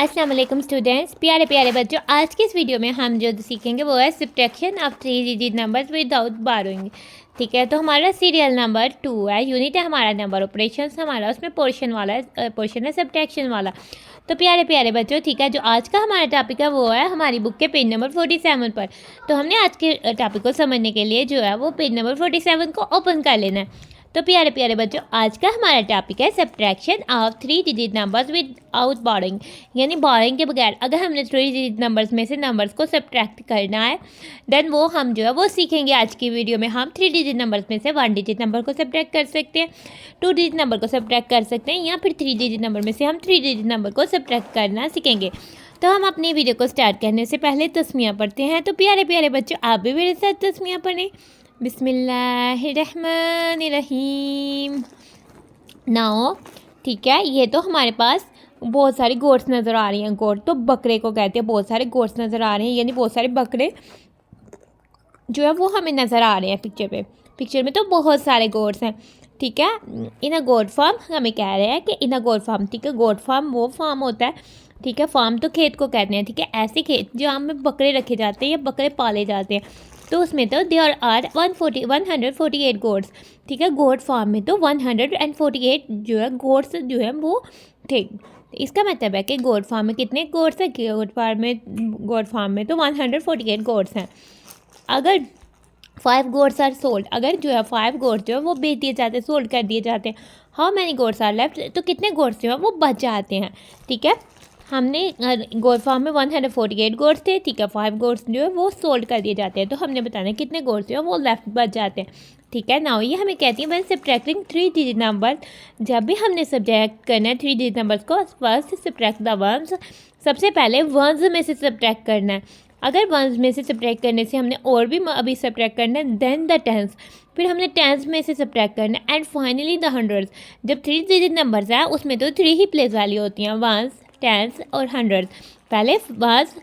अस्सलाम वालेकुम स्टूडेंट्स, प्यारे प्यारे बच्चों। आज की इस वीडियो में हम जो सीखेंगे वो है subtraction of 3 digit numbers without burrowing. ठीक है, तो हमारा सीरियल नंबर 2 है, यूनिट है हमारा नंबर ऑपरेशंस हमारा, उसमें पोर्शन है सब्ट्रैक्शन वाला। तो प्यारे प्यारे बच्चों, ठीक है, जो आज का हमारा टॉपिक है वो है हमारी बुक के पेज नंबर 47 पर। तो हमने आज के टॉपिक को समझने के लिए जो है वो पेज नंबर 47 को ओपन कर लेना है। तो प्यारे प्यारे बच्चों, आज का हमारा टॉपिक है subtraction of 3 digit numbers without boring, यानी बोरिंग के बगैर अगर हमने 3 डिजिट नंबर्स में से नंबर्स को सब्ट्रैक्ट करना है देन वो हम जो है वो सीखेंगे आज की वीडियो में। हम 3 डिजिट नंबर्स में से 1 डिजिट नंबर को सब्ट्रैक्ट कर सकते हैं, 2 डिजिट नंबर को सब्ट्रैक्ट कर सकते हैं, या फिर 3 डिजिट नंबर में से हम 3 डिजिट नंबर को सब्ट्रैक्ट करना सीखेंगे। तो हम अपनी वीडियो को स्टार्ट करने से पहले तस्मीयाँ पढ़ते हैं। तो प्यारे प्यारे बच्चों, आप भी मेरे साथ तस्मीयाँ पढ़ें। बिस्मिल्लाहिर्रहमानिर्रहीम। नाउ ठीक है, ये तो हमारे पास बहुत सारी गोट्स नज़र आ रही हैं। गोट तो बकरे को कहते हैं। बहुत सारे गोट्स नज़र आ रहे हैं, यानी बहुत सारे बकरे जो है वो हमें नज़र आ रहे हैं पिक्चर में तो बहुत सारे गोट्स हैं। ठीक है, इन अ गोट फार्म हमें कह रहे हैं कि इन अ गोट फार्म। ठीक है, गोट फार्म वो फार्म होता है। ठीक है, फार्म तो खेत को कहते हैं। ठीक है, ऐसे खेत जहाँ में बकरे रखे जाते हैं या बकरे पाले जाते हैं, तो उसमें तो देयर आर 148 गोट्स। ठीक है, गोट फार्म में तो 148 जो है गोट्स जो है वो थे। इसका मतलब है कि गोट फार्म में कितने गोट्स हैं? गोट फार्म में तो 148 गोट्स हैं। अगर 5 गोट्स आर सोल्ड, अगर जो है 5 गोट्स जो है वो बेच दिए जाते हैं, सोल्ड कर दिए जाते हैं। How many goats are left, तो कितने गोट्स जो है वो बच जाते हैं। ठीक है, हमने गोट फार्म में 148 गोट्स थे। ठीक है, 5 गोट्स जो है वो सोल्ड कर दिए जाते हैं, तो हमने बताना है कितने गोट्स जो है वो लेफ्ट बच जाते हैं। ठीक है, नाउ ये हमें कहती है व्हेन सब्ट्रैक्टिंग 3 डिजिट नंबर, जब भी हमने सब्ट्रैक्ट करना है 3 डिजिट नंबर्स को, फर्स्ट सब्ट्रैक्ट द वंस, सबसे पहले वंस में से सब्ट्रैक्ट करना है। अगर वंस में से सब्ट्रैक्ट करने से हमने और भी अभी सब्ट्रैक्ट करना है देन द टेंस, फिर हमने टेंस में से सब्ट्रैक्ट करना है, एंड फाइनली द हंड्रेड्स। जब 3 डिजिट नंबर्स हैं उसमें तो 3 ही प्लेस वैल्यू होती हैं, वंस, टेंस और हंड्रेड्स। पहले वंस,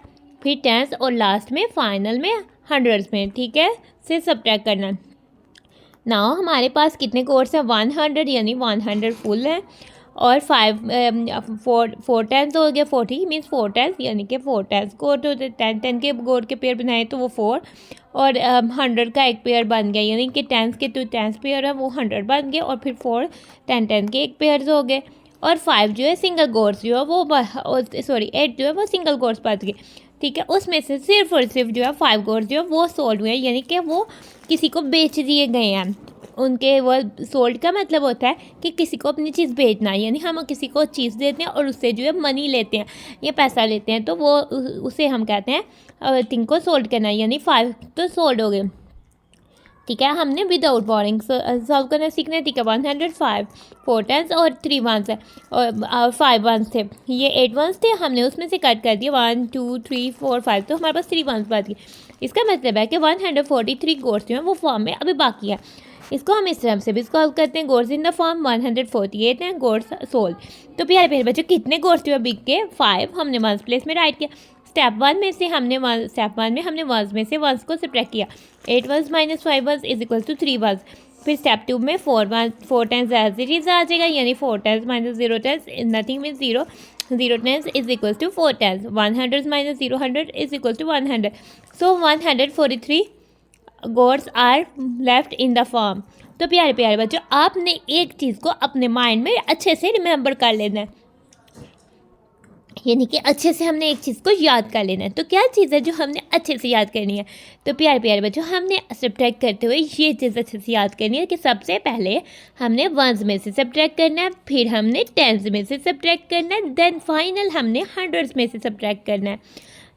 फिर टेंस और लास्ट में फाइनल में हंड्रेड्स में। ठीक है, से सब्ट्रैक्ट करना। नाउ हमारे पास कितने गोट्स हैं? 100, यानी 100 फुल है, और 4 टेंस हो गया 40 मीन्स 4 टेंस, यानी कि 4 टेंस गोट होते। 10 के गोट के पेयर बनाए तो वो 4, और 100 का एक पेयर बन गया, यानी कि टेंस के 2 टेंस पेयर है वो 100 बन गए, और फिर 4 10 के एक पेयर हो गए, और 5 जो है सिंगल गोट्स जो है वो 8 जो है वो सिंगल गोट्स बच गए। ठीक है, उसमें से सिर्फ और सिर्फ जो है 5 गोट्स जो है वो सोल्ड हुए हैं, यानी कि वो किसी को बेच दिए गए हैं। उनके वो सोल्ड का मतलब होता है कि किसी को अपनी चीज़ बेचना, यानी हम किसी को चीज़ देते हैं और उससे जो है मनी लेते हैं या पैसा लेते हैं, तो वो उसे हम कहते हैं थिंग को सोल्ड करना, यानी 5 तो सोल्ड हो गए। ठीक है, हमने विदाउट बोरिंग सॉल्व करना सीखना है। ठीक है, 105 4 टेंस और 3 वंस है, और 5 वंस थे, ये 8 वंस थे, हमने उसमें से कट कर दिया 1 2 3 4 5, तो हमारे पास 3 वंस बच गए। इसका मतलब है कि 143 गोट्स जो हैं वो फॉर्म में अभी बाकी है। इसको हम इस तरह से भी सॉल्व करते हैं, गोट्स इन द फॉर्म 148 हैं, गोट्स सोल्ड। तो प्यारे प्यारे बच्चों, कितने गोट्स जो है बिक के 5 हमने वंस प्लेस में राइट किया। स्टेप 1 में से हमने वंस में से वंस को सब्ट्रैक्ट किया। 8 ones minus 5 ones is equal to 3 ones. फिर स्टेप 2 में 4 टेंस एज इट इज आ जाएगा, यानी 4 tens minus 0 tens nothing mean 0 tens is equal to 4 tens. 100 minus 0 is equal to 100। So 143 goats are left in the form. तो प्यारे प्यारे बच्चों, आपने एक चीज़ को अपने माइंड में अच्छे से रिमेंबर कर लेना है, यानी कि अच्छे से हमने एक चीज़ को याद कर लेना है। तो क्या चीज़ है जो हमने अच्छे से याद करनी है? तो प्यारे प्यारे बच्चों, हमने सब्ट्रैक्ट करते हुए ये चीज़ अच्छे से याद करनी है कि सबसे पहले हमने वंस में से सब्ट्रैक्ट करना है, फिर हमने टेंस में से सब्ट्रैक्ट करना है, देन फाइनल हमने हंड्रेड्स में से सब्ट्रैक्ट करना है।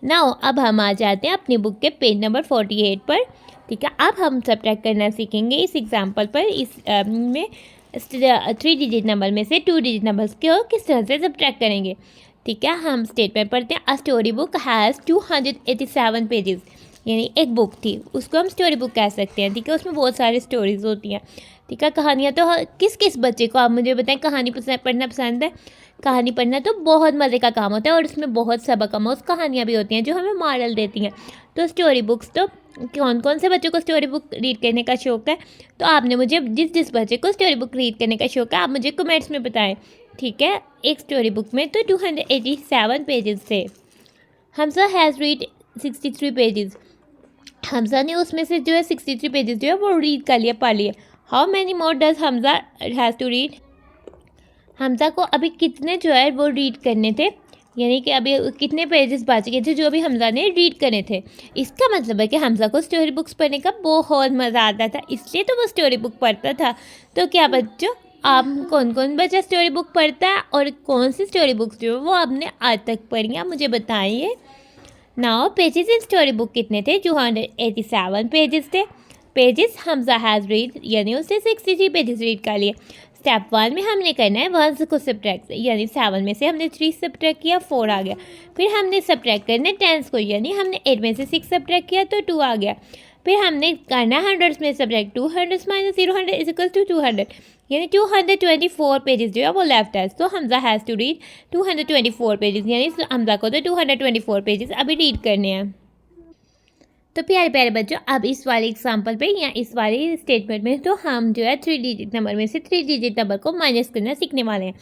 नाउ अब हम आ जाते हैं अपनी बुक के पेज नंबर 48 पर। ठीक है, अब हम सब्ट्रैक्ट करना सीखेंगे इस एग्जाम्पल पर। इस में 3 डिजिट नंबर में से 2 डिजिट नंबर्स को किस तरह से सब्ट्रैक्ट करेंगे। ठीक है, हम स्टेटमेंट पढ़ते हैं। A story book has 287 pages, यानी एक बुक थी, उसको हम स्टोरी बुक कह सकते हैं। ठीक है, उसमें बहुत सारी स्टोरीज होती हैं। ठीक है, कहानियाँ तो किस किस बच्चे को, आप मुझे बताएं, कहानी पढ़ना पसंद है? कहानी पढ़ना तो बहुत मज़े का काम होता है, और उसमें बहुत सबक आमोज़ कहानियाँ भी होती हैं जो हमें मॉरल देती हैं। तो स्टोरी बुक्स, तो कौन कौन से बच्चों को स्टोरी बुक रीड करने का शौक़ है? तो आपने मुझे जिस जिस बच्चे को स्टोरी बुक रीड करने का शौक़ है आप मुझे कमेंट्स में बताएं। ठीक है, एक स्टोरी बुक में तो 287 पेजेस थे। Hamza has read 63 pages. Hamza ने उसमें से जो है 63 पेजेस जो है वो रीड कर लिया, पढ़ लिया। How many more does Hamza has to read. Hamza को अभी कितने जो है वो रीड करने थे, यानी कि अभी कितने पेजेस बच गए थे जो अभी हमजा ने रीड करने थे। इसका मतलब है कि हमजा को स्टोरी बुक्स पढ़ने का बहुत मज़ा आता था, इसलिए तो वो स्टोरी बुक पढ़ता था। तो क्या बच्चों, आप कौन कौन बच्चा स्टोरी बुक पढ़ता है और कौन सी स्टोरी बुक्स जो है वो आपने आज तक पढ़ी हैं, मुझे बताइए। Now pages in story book कितने थे? 287 पेजेस थे। पेजेस हमजा हैज़ रीड, यानी उसने 63 पेजेस रीड कर लिए। स्टेप 1 में हमने करना है 1 को सब्ट्रैक्ट, यानी 7 में से हमने 3 सब्ट्रैक्ट किया, 4 आ गया। फिर हमने सब्ट्रैक्ट करना है 10 को, यानी हमने 8 में से 6 सब्ट्रैक्ट किया तो 2 आ गया। फिर हमने करना है 100 में subtract, 200 minus 0 is equal to 200, यानी 224 पेजेस जो है वो लेफ्ट है। तो Hamza has to read 224 pages, यानी हमजा को तो 224 पेजेस अभी रीड करने हैं। तो प्यारे प्यारे बच्चों, अब इस वाले एग्जाम्पल पे या इस वाले स्टेटमेंट में तो हम जो है 3 डिजिट नंबर में से 3 डिजिट नंबर को माइनस करना सीखने वाले हैं।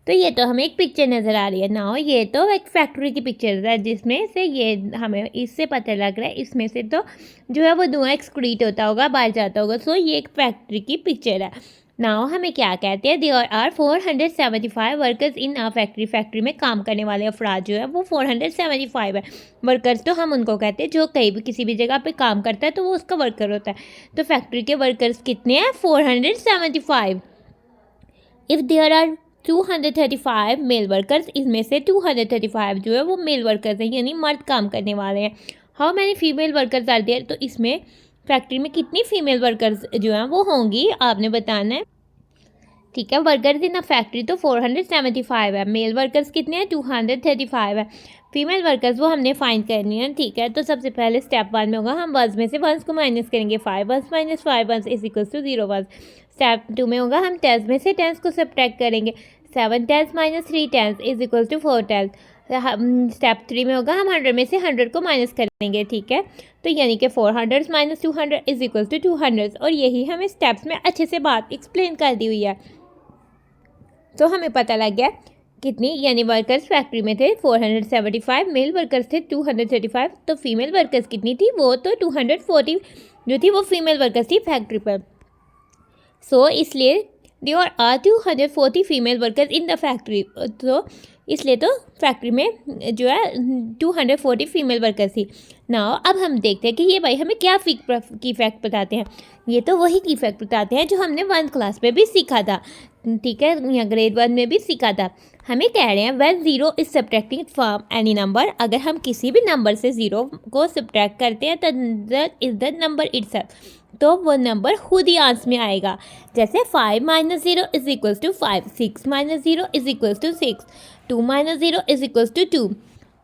तो ये तो हमें एक पिक्चर नज़र आ रही है ना, ये तो एक फैक्ट्री की पिक्चर है जिसमें से ये हमें इससे पता लग रहा है इसमें से तो जो है वो धुआं एक्सक्रीट होता होगा, बाहर जाता होगा। सो ये एक फैक्ट्री की पिक्चर है। नाउ हमें क्या कहते हैं, there are 475 workers in a factory. Factory में काम करने वाले अफराद जो है वो 475 है। वर्कर्स तो हम उनको कहते हैं जो कहीं भी किसी भी जगह पे काम करता है तो वो उसका वर्कर होता है। तो फैक्ट्री के वर्कर्स कितने हैं? 475। If there are 235 male workers, इसमें से 235 जो है वो मेल वर्कर्स हैं, यानी मर्द काम करने वाले हैं। How many female workers are there, तो इसमें फैक्ट्री में कितनी फीमेल वर्कर्स जो हैं वो होंगी, आपने बताना है। ठीक है, वर्कर्स इन अ फैक्ट्री तो 475 है, मेल वर्कर्स कितने हैं? 235 है। फीमेल वर्कर्स वो हमने फाइंड करनी है। ठीक है, तो सबसे पहले स्टेप 1 में होगा हम वंस में से वंस को माइनस करेंगे, 5 ones minus 5 ones is equal to 0 ones. Step 2 में होगा हम टेंस में से टेंस को सब्ट्रैक्ट करेंगे, 7 tens minus 3 tens is equal to 4 tens. Step 3 में होगा हम 100 में से 100 को माइनस करेंगे। ठीक है, तो यानी कि 400 माइनस 200 इज इक्वल टू 200, और यही हमें स्टेप्स में अच्छे से बात एक्सप्लेन कर दी हुई है। तो हमें पता लग गया कितनी, यानी वर्कर्स फैक्ट्री में थे 475, मेल वर्कर्स थे 235, तो फीमेल वर्कर्स कितनी थी? वो तो 240 जो थी वो फीमेल वर्कर्स थी फैक्ट्री पर। सो इसलिए there are 240 female workers in the factory, तो इसलिए तो फैक्ट्री में जो है 240 फीमेल वर्कर्स थी। नाउ अब हम देखते हैं कि ये भाई हमें क्या की फैक्ट बताते हैं। ये तो वही की फैक्ट बताते हैं जो हमने 1 क्लास में भी सीखा था। ठीक है, या ग्रेड 1 में भी सीखा था। हमें कह रहे हैं when 0 is subtracted from any number, अगर हम किसी भी नंबर से 0 को सब्ट्रैक्ट करते हैं तो that is the number itself, तो वो नंबर खुद ही आंसर में आएगा। जैसे 5 minus 0 is equals to 5, 6 minus 0 is equals to 6, 2 minus 0 is equals to 2।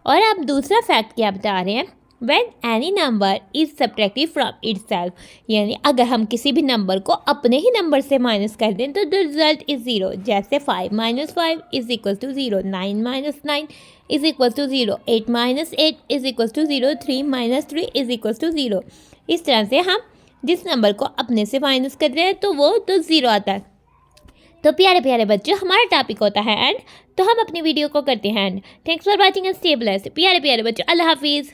और अब दूसरा फैक्ट क्या बता रहे हैं, when any number is subtracted from itself, यानी अगर हम किसी भी नंबर को अपने ही नंबर से माइनस कर दें तो द रिजल्ट इज 0। जैसे 5 minus 5 is equal to 0, 9 minus 9 is equal to 0, 8 minus 8 is equal to 0, 3 minus 3 is equal to 0। इस तरह से हम जिस नंबर को अपने से माइनस कर रहे हैं तो वो तो 0 आता है। तो प्यारे प्यारे बच्चों, हमारा टॉपिक होता है एंड, तो हम अपनी वीडियो को करते हैं and. Thanks for watching and stay blessed. प्यारे प्यारे बच्चों, अल्लाह हाफिज़।